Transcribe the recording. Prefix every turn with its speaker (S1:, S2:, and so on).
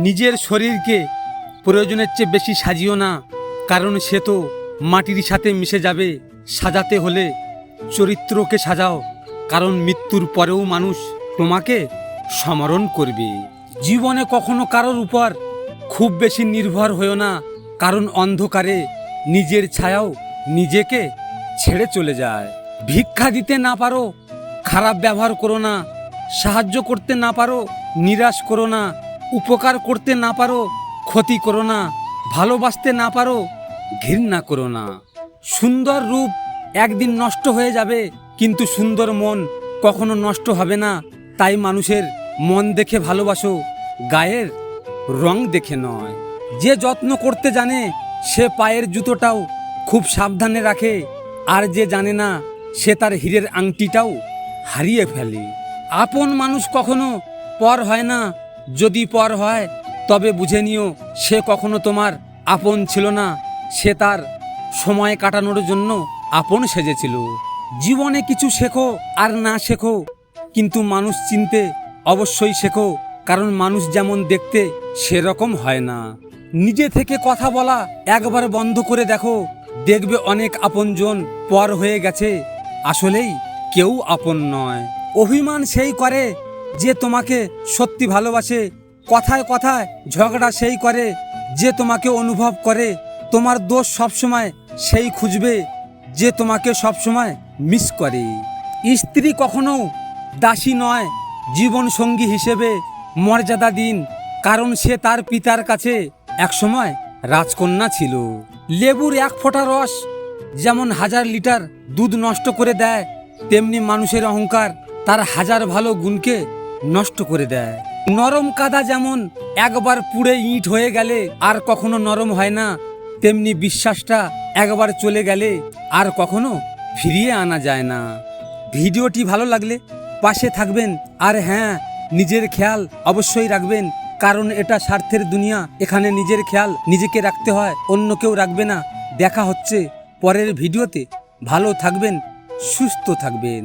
S1: নিজের শরীরকে প্রয়োজনের চেয়ে বেশি সাজিও না, কারণ সে তো মাটির সাথে মিশে যাবে। সাজাতে হলে চরিত্রকে সাজাও, কারণ মৃত্যুর পরেও মানুষ তোমাকে স্মরণ করবে। জীবনে কখনো কারোর উপর খুব বেশি নির্ভর হও না, কারণ অন্ধকারে নিজের ছায়াও নিজেকে ছেড়ে চলে যায়। ভিক্ষা দিতে না পারো, খারাপ ব্যবহার করো না। সাহায্য করতে না পারো, নিরাশ করো না। উপকার করতে না পারো, ক্ষতি করো না। ভালোবাসতে না পারো, ঘৃণা করো না। সুন্দর রূপ একদিন নষ্ট হয়ে যাবে, কিন্তু সুন্দর মন কখনো নষ্ট হবে না। তাই মানুষের মন দেখে ভালোবাসো, গায়ের রং দেখে নয়। যে যত্ন করতে জানে সে পায়ের জুতোটাও খুব সাবধানে রাখে, আর যে জানে না সে তার হীরের আংটিটাও হারিয়ে ফেলে। আপন মানুষ কখনো পর হয় না, যদি পর হয় তবে বুঝে নিও সে কখনো তোমার আপন ছিল না, সে তার সময় কাটানোর জন্য আপন সেজেছিল। জীবনে কিছু শেখো আর না শেখো, কিন্তু মানুষ চিনতে অবশ্যই শেখো, কারণ মানুষ যেমন দেখতে সেরকম হয় না। নিজে থেকে কথা বলা একবার বন্ধ করে দেখো, দেখবে অনেক আপনজন পর হয়ে গেছে। আসলেই কেউ আপন নয়। অভিমান সেই করে যে তোমাকে সত্যি ভালোবাসে। কথায় কথায় ঝগড়া সেই করে যে তোমাকে অনুভব করে। তোমার দোষ সবসময় সেই খুঁজবে যে তোমাকে সবসময় মিস করে। স্ত্রী কখনো দাসী নয়, জীবন সঙ্গী হিসেবে মর্যাদা দিন, কারণ সে তার পিতার কাছে একসময় রাজকন্যা ছিল। লেবুর এক ফোঁটা রস যেমন 1000 লিটার দুধ নষ্ট করে দেয়, তেমনি মানুষের অহংকার তার 1000 ভালো গুণকে নষ্ট করে দেয়। নরম কাদা যেমন একবার পুড়ে ইট হয়ে গেলে আর কখনো নরম হয় না, তেমনি বিশ্বাসটা একবার চলে গেলে আর কখনো ফিরিয়ে আনা যায় না। ভিডিওটি ভালো লাগলে পাশে থাকবেন, আর হ্যাঁ, নিজের খেয়াল অবশ্যই রাখবেন, কারণ এটা স্বার্থের দুনিয়া। এখানে নিজের খেয়াল নিজেকে রাখতে হয়, অন্য কেউ রাখবে না। দেখা হচ্ছে পরের ভিডিওতে। ভালো থাকবেন, সুস্থ থাকবেন।